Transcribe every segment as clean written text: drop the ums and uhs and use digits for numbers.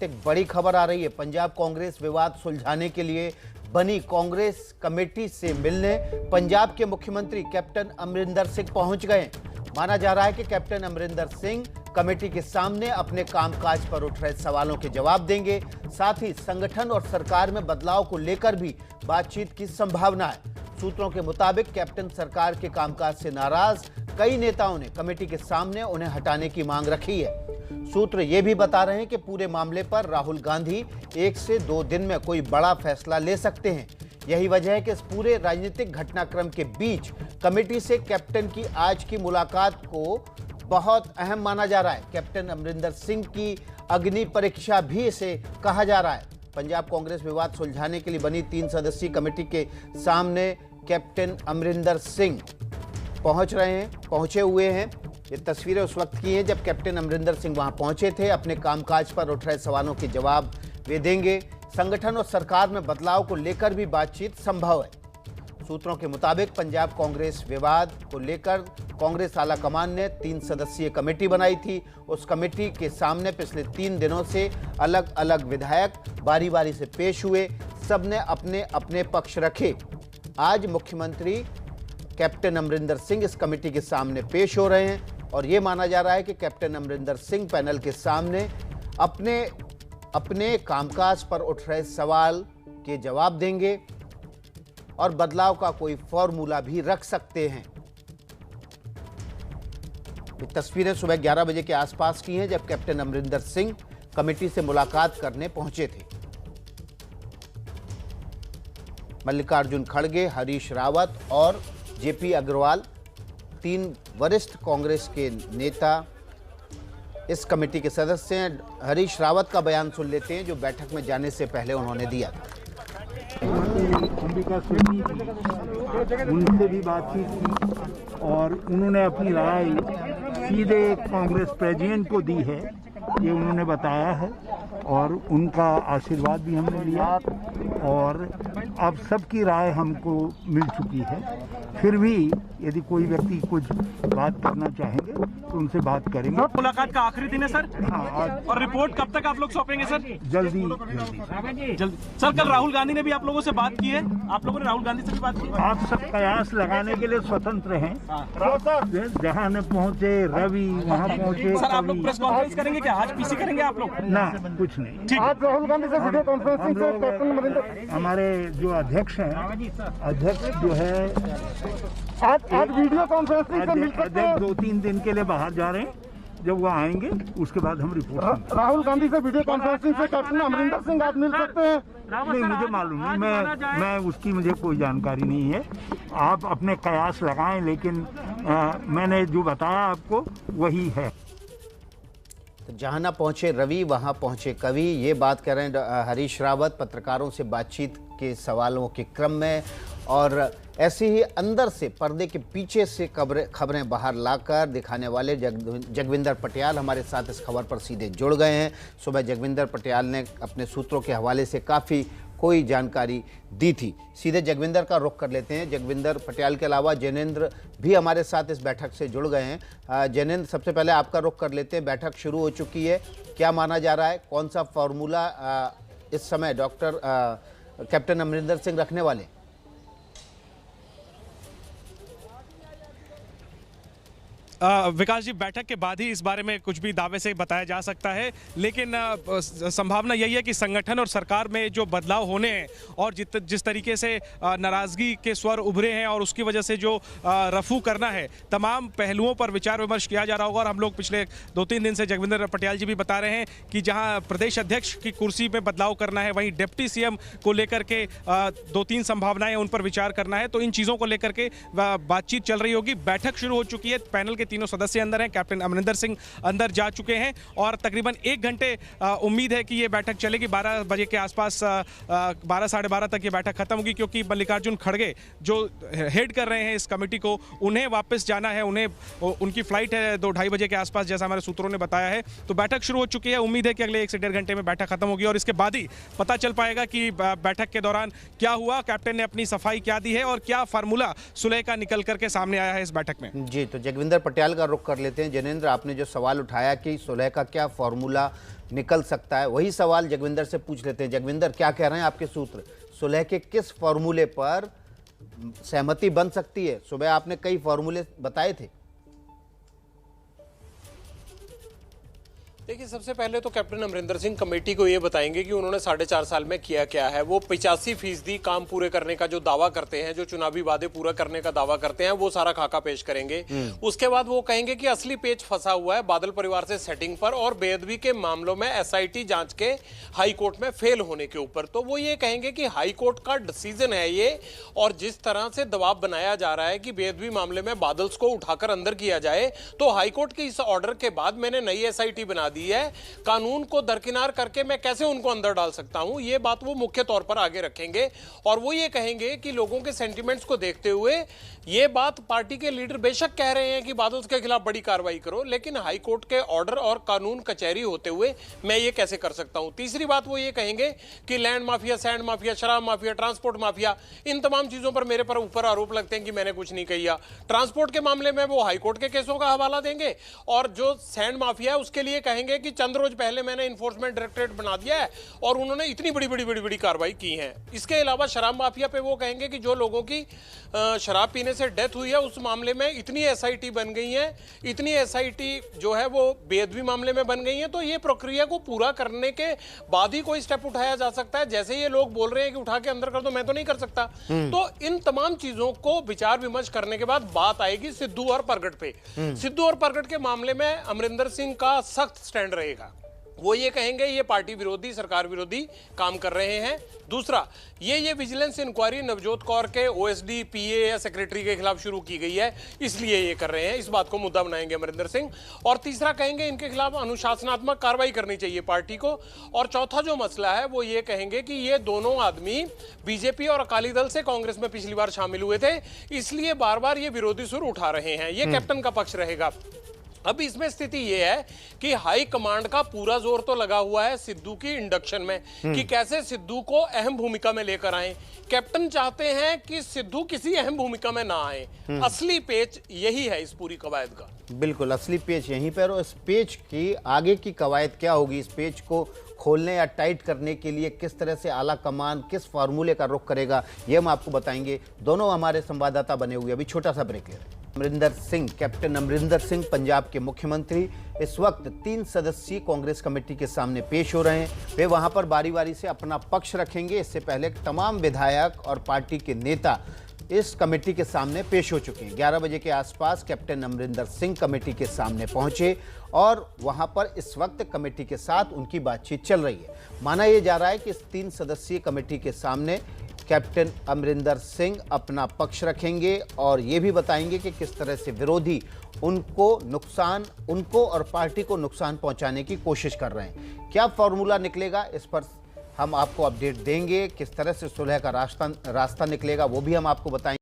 वक्त एक बड़ी खबर आ रही है। पंजाब कांग्रेस विवाद सुलझाने के लिए बनी कांग्रेस कमेटी से मिलने पंजाब के मुख्यमंत्री कैप्टन अमरिंदर सिंह पहुंच गए। माना जा रहा है कि कैप्टन अमरिंदर सिंह कमेटी के सामने अपने कामकाज पर उठ रहे सवालों के जवाब देंगे। साथ ही संगठन और सरकार में बदलाव को लेकर भी बातचीत की संभावना है। सूत्रों के मुताबिक कैप्टन सरकार के कामकाज से नाराज कई नेताओं ने कमेटी के सामने उन्हें हटाने की मांग रखी है। सूत्र ये भी बता रहे हैं कि पूरे मामले पर राहुल गांधी 1 से 2 दिन में कोई बड़ा फैसला ले सकते हैं। यही वजह है कि इस पूरे राजनीतिक घटनाक्रम के बीच कमेटी से कैप्टन की आज की मुलाकात को बहुत अहम माना जा रहा है। कैप्टन अमरिंदर सिंह की अग्नि परीक्षा भी इसे कहा जा रहा है। पंजाब कांग्रेस विवाद सुलझाने के लिए बनी 3 सदस्यीय कमेटी के सामने कैप्टन अमरिंदर सिंह पहुंचे हुए हैं। ये तस्वीरें उस वक्त की हैं जब कैप्टन अमरिंदर सिंह वहां पहुंचे थे। अपने कामकाज पर उठ रहे सवालों के जवाब वे देंगे। संगठन और सरकार में बदलाव को लेकर भी बातचीत संभव है। सूत्रों के मुताबिक पंजाब कांग्रेस विवाद को लेकर कांग्रेस आला कमान ने 3 सदस्यीय कमेटी बनाई थी। उस कमेटी के सामने पिछले 3 दिनों से अलग अलग विधायक बारी बारी से पेश हुए। सबने अपने अपने पक्ष रखे। आज मुख्यमंत्री कैप्टन अमरिंदर सिंह इस कमेटी के सामने पेश हो रहे हैं और ये माना जा रहा है कि कैप्टन अमरिंदर सिंह पैनल के सामने अपने कामकाज पर उठ रहे सवाल के जवाब देंगे और बदलाव का कोई फॉर्मूला भी रख सकते हैं। ये तस्वीरें सुबह 11 बजे के आसपास की हैं जब कैप्टन अमरिंदर सिंह कमेटी से मुलाकात करने पहुंचे थे। मल्लिकार्जुन खड़गे, हरीश रावत और जेपी अग्रवाल 3 वरिष्ठ कांग्रेस के नेता इस कमेटी के सदस्य हैं। हरीश रावत का बयान सुन लेते हैं जो बैठक में जाने से पहले उन्होंने दिया था। अंबिका सोनी उनसे भी बातचीत की और उन्होंने अपनी राय सीधे कांग्रेस प्रेसिडेंट को दी है, ये उन्होंने बताया है और उनका आशीर्वाद भी हमने लिया और अब सबकी राय हमको मिल चुकी है। फिर भी यदि कोई व्यक्ति कुछ बात करना चाहेंगे तो उनसे बात करेंगे। मुलाकात का आखिरी दिन है सर। हाँ, और रिपोर्ट कब तक आप लोग सौंपेंगे सर? जल्दी। सर कल राहुल गांधी ने भी आप लोगों से बात की है, आप लोगों ने राहुल गांधी से भी बात की है? आप सब कयास लगाने के लिए स्वतंत्र हैं। जहाँ न पहुँचे रवि वहाँ पहुँचे। सर आप लोग प्रेस कॉन्फ्रेंस करेंगे क्या? आज पीसी करेंगे आप लोग? ना, कुछ नहीं। आज राहुल गांधी से वीडियो कॉन्फ्रेंसिंग से कैप्टन अमरिंदर हमारे जो अध्यक्ष हैं, अध्यक्ष जो है आज वीडियो कॉन्फ्रेंसिंग से मिल सकते हैं। 2-3 दिन के लिए बाहर जा रहे हैं। जब वो आएंगे उसके बाद हम रिपोर्ट राहुल गांधी से वीडियो कॉन्फ्रेंसिंग से कैप्टन अमरिंदर सिंह आज मिल सकते हैं। नहीं, मुझे मालूम नहीं, मैं उसकी मुझे कोई जानकारी नहीं है। आप अपने कयास लगाएं, लेकिन मैंने जो बताया आपको वही है। जहां ना पहुंचे रवि वहां पहुंचे कवि, ये बात कर रहे हैं हरीश रावत पत्रकारों से बातचीत के सवालों के क्रम में। और ऐसे ही अंदर से पर्दे के पीछे से खबरें बाहर लाकर दिखाने वाले जगविंदर पटियाल हमारे साथ इस खबर पर सीधे जुड़ गए हैं। सुबह जगविंदर पटियाल ने अपने सूत्रों के हवाले से काफ़ी कोई जानकारी दी थी। सीधे जगविंदर का रुख कर लेते हैं। जगविंदर पटियाल के अलावा जैनेंद्र भी हमारे साथ इस बैठक से जुड़ गए हैं। जैनेंद्र, सबसे पहले आपका रुख कर लेते हैं। बैठक शुरू हो चुकी है, क्या माना जा रहा है, कौन सा फॉर्मूला इस समय कैप्टन अमरिंदर सिंह रखने वाले? विकास जी, बैठक के बाद ही इस बारे में कुछ भी दावे से बताया जा सकता है, लेकिन संभावना यही है कि संगठन और सरकार में जो बदलाव होने हैं और जिस तरीके से नाराज़गी के स्वर उभरे हैं और उसकी वजह से जो रफू करना है, तमाम पहलुओं पर विचार विमर्श किया जा रहा होगा। और हम लोग पिछले 2-3 दिन से जगविंदर पटियाल जी भी बता रहे हैं कि जहां प्रदेश अध्यक्ष की कुर्सी में बदलाव करना है, वहीं डिप्टी सीएम को लेकर के 2-3 संभावनाएं उन पर विचार करना है। तो इन चीज़ों को लेकर के बातचीत चल रही होगी। बैठक शुरू हो चुकी है, पैनल के 3 सदस्य अंदर हैं, कैप्टन अमरिंदर सिंह अंदर जा चुके हैं और तकरीबन 1 घंटे उम्मीद है कि ये बैठक चलेगी। 12 बजे के आसपास 12 साढ़े 12 तक ये बैठक खत्म होगी, क्योंकि मल्लिकार्जुन खड़गे जो हेड कर रहे हैं इस कमेटी को, उन्हें वापस जाना है। उनकी फ्लाइट है 2-2:30 बजे के आसपास, जैसा हमारे सूत्रों ने बताया है। तो बैठक शुरू हो चुकी है। उम्मीद है कि अगले 1 से 1.5 घंटे में बैठक खत्म होगी और इसके बाद ही पता चल पाएगा कि बैठक के दौरान क्या हुआ, कैप्टन ने अपनी सफाई क्या दी है और क्या फार्मूला सुलह का निकल करके सामने आया है इस बैठक में। जी, तो जगविंदर पटेल पटियाला का रुख कर लेते हैं। जिनेंद्र, आपने जो सवाल उठाया कि सुलह का क्या फॉर्मूला निकल सकता है, वही सवाल जगविंदर से पूछ लेते हैं। जगविंदर, क्या कह रहे हैं आपके सूत्र? सुलह के किस फॉर्मूले पर सहमति बन सकती है? सुबह आपने कई फॉर्मूले बताए थे। देखिए, सबसे पहले तो कैप्टन अमरिंदर सिंह कमेटी को ये बताएंगे कि उन्होंने 4.5 साल में किया क्या है। वो 85% काम पूरे करने का जो दावा करते हैं, जो चुनावी वादे पूरा करने का दावा करते हैं, वो सारा खाका पेश करेंगे। उसके बाद वो कहेंगे कि असली पेच फंसा हुआ है बादल परिवार से सेटिंग पर और बेअदबी के मामलों में SIT जांच के हाई कोर्ट में फेल होने के ऊपर। तो वो ये कहेंगे कि हाई कोर्ट का डिसीजन है ये, और जिस तरह से दबाव बनाया जा रहा है कि बेअदबी मामले में बादल्स को उठाकर अंदर किया जाए, तो हाई कोर्ट के इस ऑर्डर के बाद मैंने नई SIT बना दी है, कानून को दरकिनार करके मैं कैसे उनको अंदर डाल सकता हूं, ये बात वो मुख्य तौर पर आगे रखेंगे। और वो ये कहेंगे कि लोगों के सेंटिमेंट्स को देखते हुए ये बात पार्टी के लीडर बेशक कह रहे हैं कि बादल के खिलाफ बड़ी कार्रवाई करो, लेकिन हाई कोर्ट के ऑर्डर और कानून कचहरी होते हुए मैं ये कैसे कर सकता हूं। तीसरी बात वो ये कहेंगे कि लैंड माफिया, सैंड माफिया, शराब माफिया, ट्रांसपोर्ट माफिया, इन तमाम चीजों पर मेरे पर ऊपर आरोप लगते हैं कि मैंने कुछ नहीं किया। ट्रांसपोर्ट के मामले में वो हाई कोर्ट के केसों का हवाला देंगे, और जो सैंड माफिया है उसके लिए कहेंगे कि चंद रोज पहले मैंने इन्फोर्समेंट डायरेक्टरेट बना दिया है और उन्होंने इतनी बड़ी कार्रवाई की है। इसके अलावा शराब माफिया पे वो कहेंगे कि जो लोगों की शराब पीने से डेथ हुई है उस मामले में इतनी SIT बन गई है, इतनी SIT जो है वो बेअदबी मामले में बन गई है, तो ये प्रक्रिया को पूरा करने के बाद ही कोई स्टेप उठाया जा सकता है। जैसे ये लोग बोल रहे हैं कि उठा के अंदर कर दो, मैं तो नहीं कर सकता। तो इन तमाम चीजों को विचार विमर्श करने के बाद बात आएगी सिद्धू और प्रगट पे। सिद्धू और प्रगट के मामले में अमरिंदर सिंह का सख्त स्टैंड रहेगा। वो ये कहेंगे ये पार्टी विरोधी, सरकार विरोधी काम कर रहे हैं। दूसरा, ये विजिलेंस इंक्वायरी नवजोत कौर के OSD, PA या सेक्रेटरी के खिलाफ शुरू की गई है, इसलिए ये कर रहे हैं। इस बात को मुद्दा बनाएंगे अमरिंदर सिंह। और तीसरा कहेंगे इनके खिलाफ अनुशासनात्मक कार्रवाई करनी चाहिए पार्टी को। और चौथा जो मसला है वो ये कहेंगे कि ये दोनों आदमी BJP और अकाली दल से कांग्रेस में पिछली बार शामिल हुए थे, इसलिए बार बार ये विरोधी सुर उठा रहे हैं। ये कैप्टन का पक्ष रहेगा। अब इसमें स्थिति यह है कि हाई कमांड का पूरा जोर तो लगा हुआ है सिद्धू की इंडक्शन में, कि कैसे सिद्धू को अहम भूमिका में लेकर आए। कैप्टन चाहते हैं कि सिद्धू किसी अहम भूमिका में ना आए। असली पेच यही है इस पूरी कवायद का। बिल्कुल, असली पेच यहीं पर। और इस पेच की आगे की कवायद क्या होगी, इस पेच को खोलने या टाइट करने के लिए किस तरह से आला कमान किस फार्मूले का रुख करेगा, ये हम आपको बताएंगे। दोनों हमारे संवाददाता बने हुए। अभी छोटा सा ब्रेक ले रहे हैं। अमरिंदर सिंह, कैप्टन अमरिंदर सिंह पंजाब के मुख्यमंत्री इस वक्त 3 सदस्यीय कांग्रेस कमेटी के सामने पेश हो रहे हैं। वे वहां पर बारी बारी से अपना पक्ष रखेंगे। इससे पहले तमाम विधायक और पार्टी के नेता इस कमेटी के सामने पेश हो चुके हैं। 11 बजे के आसपास कैप्टन अमरिंदर सिंह कमेटी के सामने पहुंचे और वहां पर इस वक्त कमेटी के साथ उनकी बातचीत चल रही है। माना यह जा रहा है कि इस 3 सदस्यीय कमेटी के सामने कैप्टन अमरिंदर सिंह अपना पक्ष रखेंगे और ये भी बताएंगे कि किस तरह से विरोधी उनको और पार्टी को नुकसान पहुंचाने की कोशिश कर रहे हैं। क्या फॉर्मूला निकलेगा, इस पर हम आपको अपडेट देंगे। किस तरह से सुलह का रास्ता निकलेगा वो भी हम आपको बताएंगे।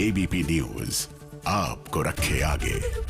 ABP न्यूज आपको रखे आगे।